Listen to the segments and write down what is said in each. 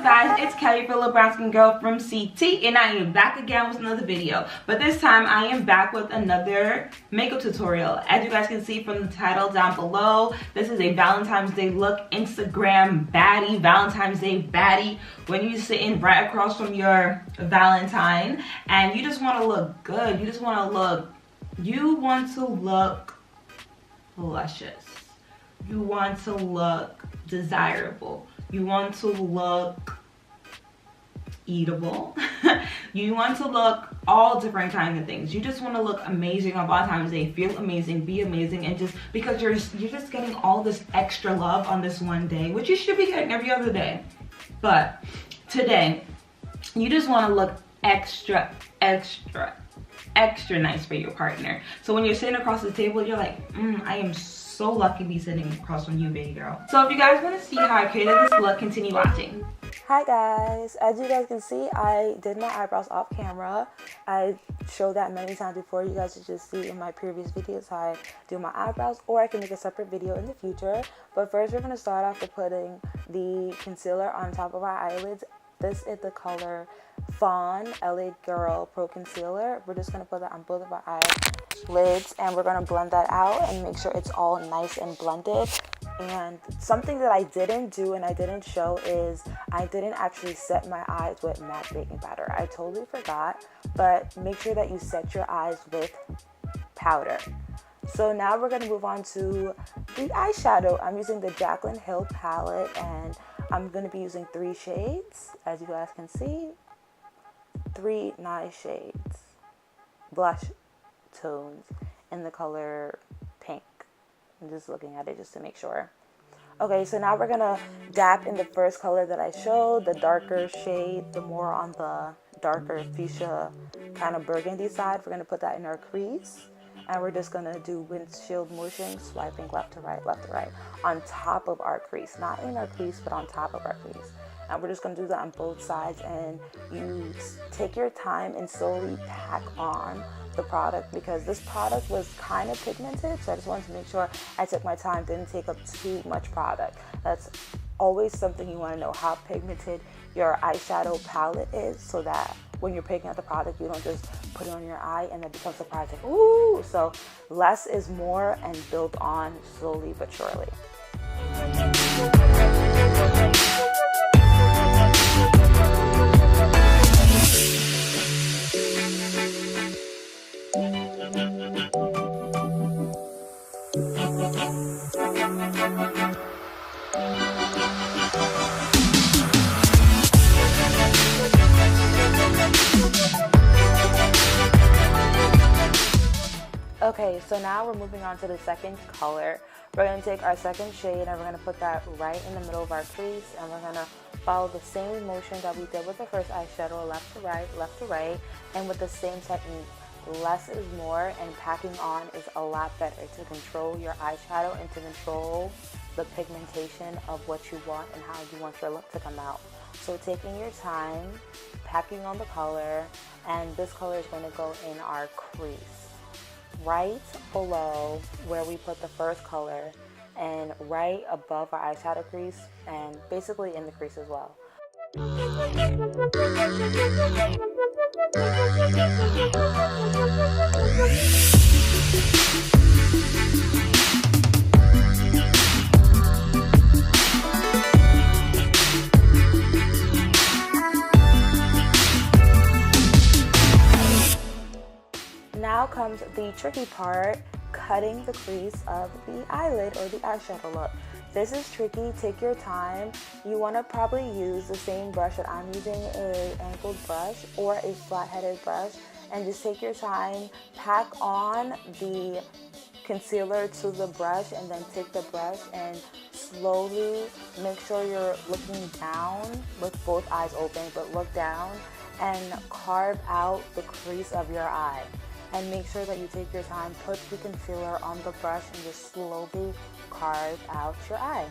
guys, it's Kelly, your little brown skin girl from CT, and I am back again with another video. But this time I am back with another makeup tutorial. As you guys can see from the title down below, this is a Valentine's Day look, Instagram baddie, Valentine's Day baddie. When you're sitting right across from your Valentine and you just want to look good, you want to look luscious, you want to look desirable, you want to look eatable, you want to look all different kinds of things. You just want to look amazing on Valentine's Day, feel amazing, be amazing, and just because you're just getting all this extra love on this one day, which you should be getting every other day. But today, you just want to look extra nice for your partner. So when you're sitting across the table, you're like, I am so lucky to be sitting across from you, baby girl. So if you guys want to see how I created this look, continue watching. Hi guys, as you guys can see, I did my eyebrows off camera. I showed that many times before. You guys should just see in my previous videos how I do my eyebrows, or I can make a separate video in the future. But first we're going to start off with putting the concealer on top of our eyelids. This is the color Fawn LA Girl Pro Concealer. We're just going to put that on both of our eyelids and we're going to blend that out and make sure it's all nice and blended. And something that I didn't do and I didn't show is I didn't actually set my eyes with matte baking powder. I totally forgot, but make sure that you set your eyes with powder. So now we're going to move on to the eyeshadow. I'm using the Jaclyn Hill palette and I'm going to be using 3 shades, as you guys can see. 3 nice shades, blush tones in the color pink. I'm just looking at it just to make sure. Okay, so now we're gonna dab in the first color that I showed, the darker shade, the more on the darker fuchsia kind of burgundy side. We're gonna put that in our crease, and we're just gonna do windshield motion, swiping left to right, on top of our crease, not in our crease, but on top of our crease. And we're just going to do that on both sides, and you take your time and slowly pack on the product because this product was kind of pigmented, so I just wanted to make sure I took my time, didn't take up too much product. That's always something you want to know, how pigmented your eyeshadow palette is, so that when you're picking out the product, you don't just put it on your eye and then become surprised like, ooh. So less is more and build on slowly but surely. Okay, so now we're moving on to the second color. We're going to take our second shade and we're going to put that right in the middle of our crease, and we're going to follow the same motion that we did with the first eyeshadow, left to right, and with the same technique. Less is more, and packing on is a lot better to control your eyeshadow and to control the pigmentation of what you want and how you want your look to come out. So taking your time, packing on the color, and this color is going to go in our crease, right below where we put the first color and right above our eyeshadow crease, and basically in the crease as well. Now comes the tricky part, cutting the crease of the eyelid or the eyeshadow look. This is tricky, take your time. You want to probably use the same brush that I'm using, a angled brush or a flat-headed brush, and just take your time, pack on the concealer to the brush, and then take the brush and slowly make sure you're looking down with both eyes open, but look down and carve out the crease of your eye. And make sure that you take your time, put the concealer on the brush, and just slowly carve out your eye.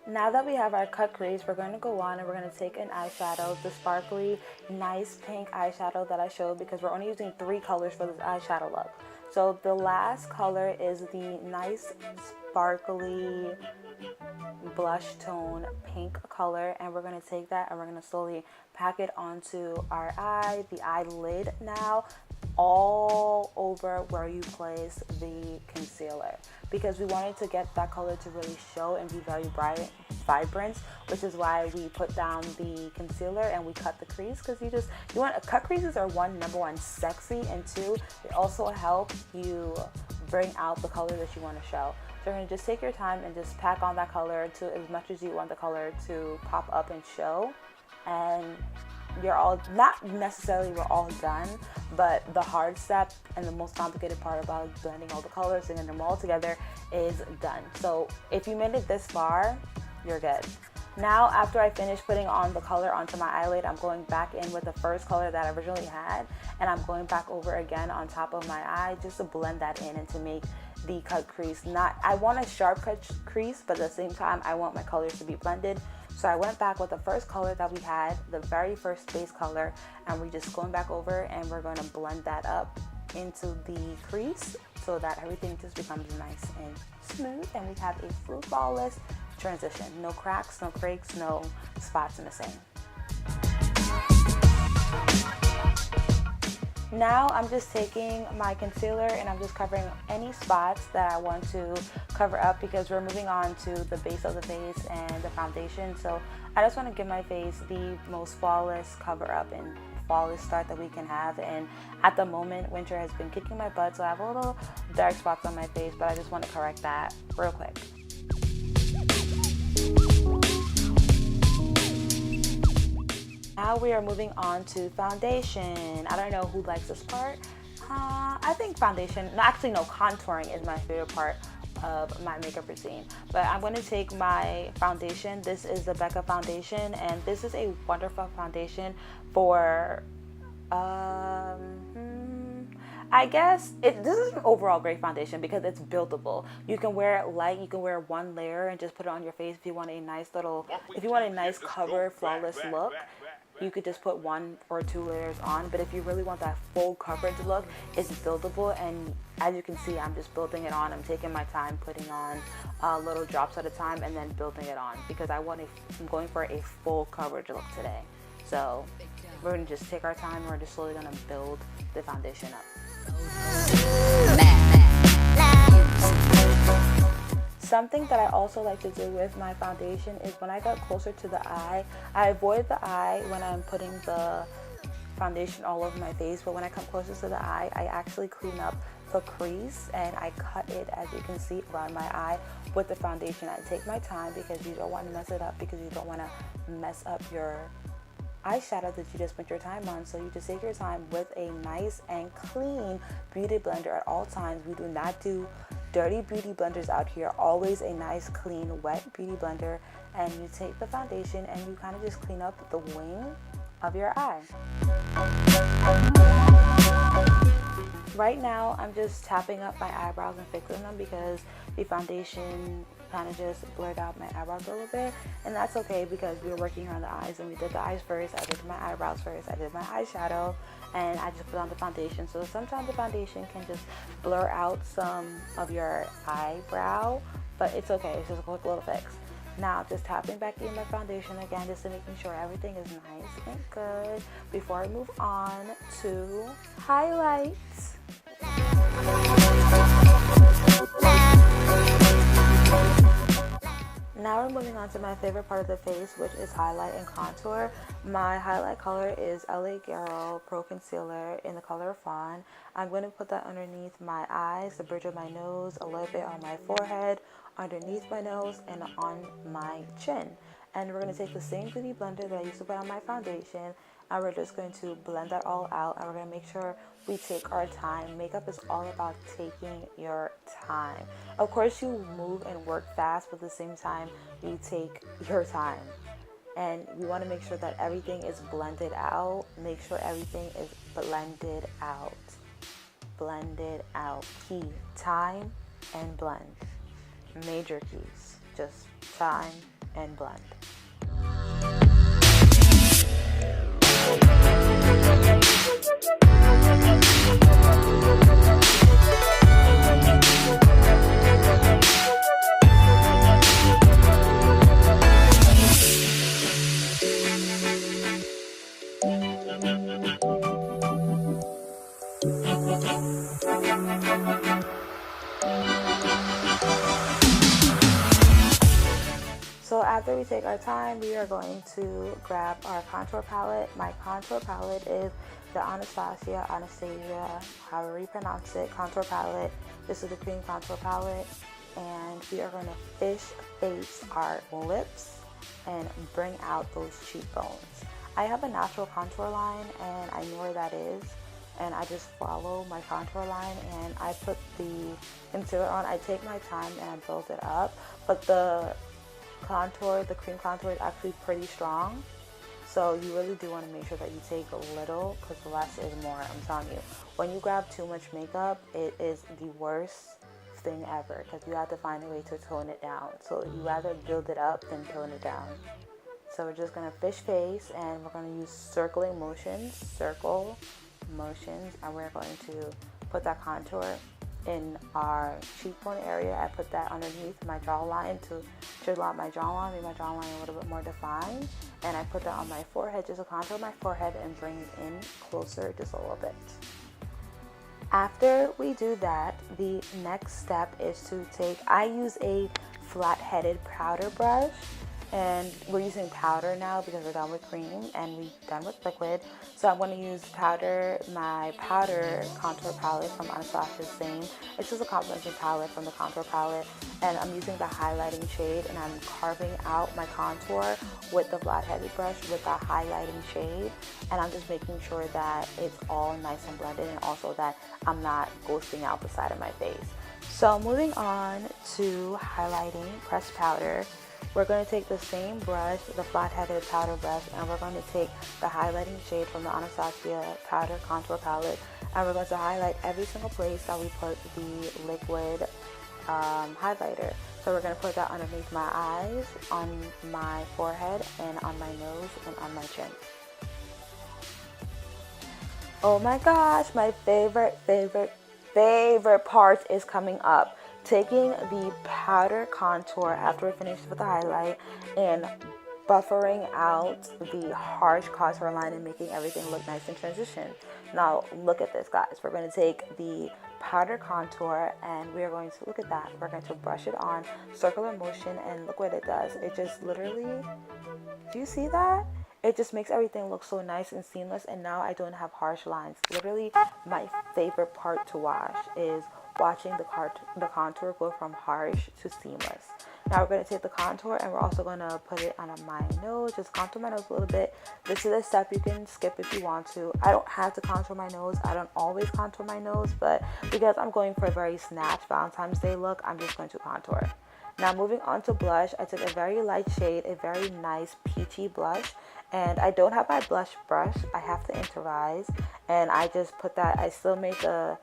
Now that we have our cut crease, we're going to go on and we're going to take an eyeshadow, the sparkly, nice pink eyeshadow that I showed, because we're only using 3 colors for this eyeshadow look. So the last color is the nice, sparkly, blush tone pink color, and we're going to take that and we're going to slowly pack it onto our eye, the eyelid now, all over where you place the concealer, because we wanted to get that color to really show and be very bright, vibrant, which is why we put down the concealer and we cut the crease, because you want cut creases are number one sexy, and 2, they also help you bring out the color that you want to show. So you're going to just take your time and just pack on that color to as much as you want the color to pop up and show, and you're all, not necessarily we're all done, but the hard step and the most complicated part about blending all the colors and getting them all together is done. So if you made it this far, you're good. Now, after I finish putting on the color onto my eyelid, I'm going back in with the first color that I originally had, and I'm going back over again on top of my eye just to blend that in and to make the cut crease I want a sharp cut crease, but at the same time I want my colors to be blended. So I went back with the first color that we had, the very first base color, and we're just going back over and we're going to blend that up into the crease so that everything just becomes nice and smooth, and we have a flawless transition. No cracks, no creaks, no spots in the same. Now I'm just taking my concealer and I'm just covering any spots that I want to cover up, because we're moving on to the base of the face and the foundation. So I just want to give my face the most flawless cover up and flawless start that we can have. And at the moment, winter has been kicking my butt, so I have a little dark spots on my face, but I just want to correct that real quick. Now we are moving on to foundation. I don't know who likes this part. I think foundation, actually no, contouring is my favorite part of my makeup routine. But I'm going to take my foundation. This is the Becca foundation, and this is a wonderful foundation for, I guess, this is an overall great foundation because it's buildable. You can wear it light, you can wear one layer and just put it on your face if you want a nice cover, flawless look. You could just put 1 or 2 layers on, but if you really want that full coverage look, it's buildable, and as you can see, I'm just building it on. I'm taking my time putting on little drops at a time and then building it on, because I'm going for a full coverage look today. So we're gonna just take our time, we're just slowly gonna build the foundation up. Something that I also like to do with my foundation is when I get closer to the eye, I avoid the eye when I'm putting the foundation all over my face, but when I come closer to the eye, I actually clean up the crease and I cut it, as you can see, around my eye with the foundation. I take my time because you don't want to mess it up, because you don't want to mess up your eyeshadow that you just spent your time on. So you just take your time with a nice and clean beauty blender at all times. We do not do dirty beauty blenders out here. Always a nice, clean, wet beauty blender, and you take the foundation and you kind of just clean up the wing of your eye. Right now, I'm just tapping up my eyebrows and fixing them because the foundation kind of just blurred out my eyebrows a little bit, and that's okay because we were working on the eyes and we did the eyes first. I did my eyebrows first, I did my eyeshadow, and I just put on the foundation. So sometimes the foundation can just blur out some of your eyebrow, but it's okay, it's just a quick little fix. Now just tapping back in my foundation again, just to making sure everything is nice and good before I move on to highlights. Now we're moving on to my favorite part of the face, which is highlight and contour. My highlight color is LA Girl Pro Concealer in the color Fawn. I'm going to put that underneath my eyes, the bridge of my nose, a little bit on my forehead, underneath my nose, and on my chin. And we're going to take the same beauty blender that I used to put on my foundation, and we're just going to blend that all out, and we're going to make sure we take our time. Makeup is all about taking your time. Of course, you move and work fast, but at the same time, you take your time. And we want to make sure that everything is blended out. Make sure everything is blended out. blend it out. Key, time and blend. Major keys, just time and blend. So after we take our time, we are going to grab our contour palette. My contour palette is the Anastasia, however you pronounce it, contour palette. This is the cream contour palette. And we are going to fish face our lips and bring out those cheekbones. I have a natural contour line and I know where that is. And I just follow my contour line and I put the concealer on. I take my time and I build it up. But the contour, the cream contour, is actually pretty strong, so you really do want to make sure that you take a little, because less is more. I'm telling you, when you grab too much makeup, it is the worst thing ever, because you have to find a way to tone it down. So you rather build it up than tone it down. So we're just going to fish face, and we're going to use circle motions, and we're going to put that contour in our cheekbone area. I put that underneath my jawline to chisel out my jawline, make my jawline a little bit more defined. And I put that on my forehead just to contour my forehead and bring it in closer just a little bit. After we do that, the next step is to take, I use a flat-headed powder brush. And we're using powder now because we're done with cream and we're done with liquid. So I'm going to use my powder contour palette from Anastasia Same. It's just a combination palette from the contour palette. And I'm using the highlighting shade and I'm carving out my contour with the flat-headed brush with the highlighting shade. And I'm just making sure that it's all nice and blended and also that I'm not ghosting out the side of my face. So moving on to highlighting pressed powder. We're going to take the same brush, the flat-headed powder brush, and we're going to take the highlighting shade from the Anastasia powder contour palette, and we're going to highlight every single place that we put the liquid highlighter. So we're going to put that underneath my eyes, on my forehead, and on my nose, and on my chin. Oh my gosh, my favorite part is coming up. Taking the powder contour after we finish with the highlight and buffering out the harsh contour line and making everything look nice in transition. Now look at this, guys. We're going to take the powder contour and we're going to, look at that, we're going to brush it on circular motion, and look what it does. It just literally, do you see that? It just makes everything look so nice and seamless, and now I don't have harsh lines. Literally, my favorite part to wash is watching the contour go from harsh to seamless. Now we're going to take the contour and we're also going to put it on my nose, just contour my nose a little bit. This is a step you can skip if you want to. I don't have to contour my nose. I don't always contour my nose, but because I'm going for a very snatched Valentine's Day look, I'm just going to contour. Now moving on to blush, I took a very light shade, a very nice peachy blush, and I don't have my blush brush. I have to improvise, and I just put that, I still made the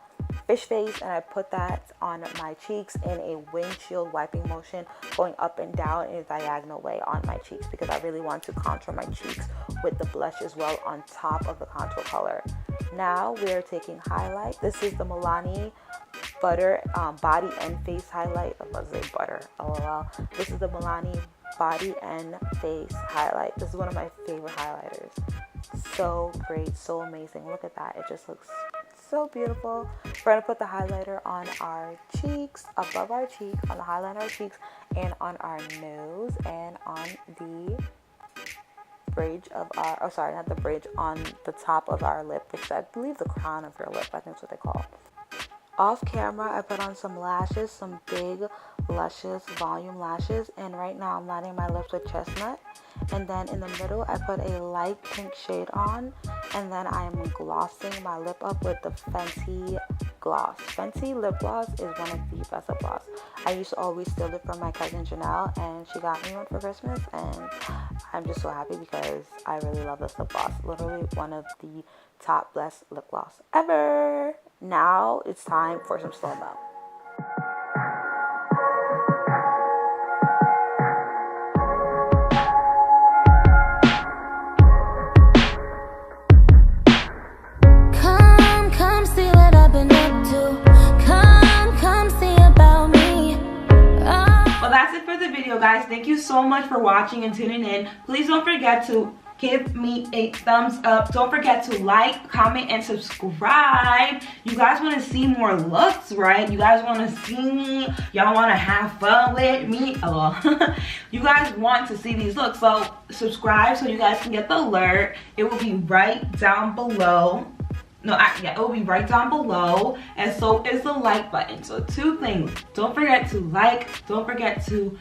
fish face, and I put that on my cheeks in a windshield wiping motion, going up and down in a diagonal way on my cheeks, because I really want to contour my cheeks with the blush as well on top of the contour color. Now we're taking highlight. This is the Milani Butter Body and Face Highlight. I was going to say butter, lol. This is the Milani Body and Face Highlight. This is one of my favorite highlighters. So great, so amazing. Look at that. It just looks so beautiful. We're going to put the highlighter on our cheeks, above our cheeks, on the highlight of our cheeks, and on our nose, and on the bridge of our, oh sorry, not the bridge, on the top of our lip, which I believe the crown of your lip, I think that's what they call it. Off camera, I put on some lashes, some big luscious volume lashes, and right now I'm lining my lips with chestnut. And then in the middle, I put a light pink shade on, and then I am glossing my lip up with the Fenty gloss. Fenty lip gloss is one of the best lip gloss. I used to always steal it from my cousin Janelle, and she got me one for Christmas, and I'm just so happy because I really love this lip gloss. Literally one of the top best lip gloss ever. Now it's time for some slow-mo. Come see what I've been up to. Come see about me. Well, that's it for the video, guys. Thank you so much for watching and tuning in. Please don't forget to give me a thumbs up. Don't forget to like, comment, and subscribe. You guys want to see more looks, right? You guys want to see me. Y'all want to have fun with me. Oh, you guys want to see these looks. So subscribe so you guys can get the alert. It will be right down below. Yeah, it will be right down below, and so is the like button. So 2 things. Don't forget to like, don't forget to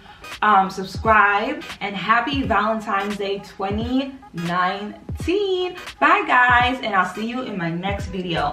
subscribe, and happy Valentine's Day 2019. Bye guys, and I'll see you in my next video.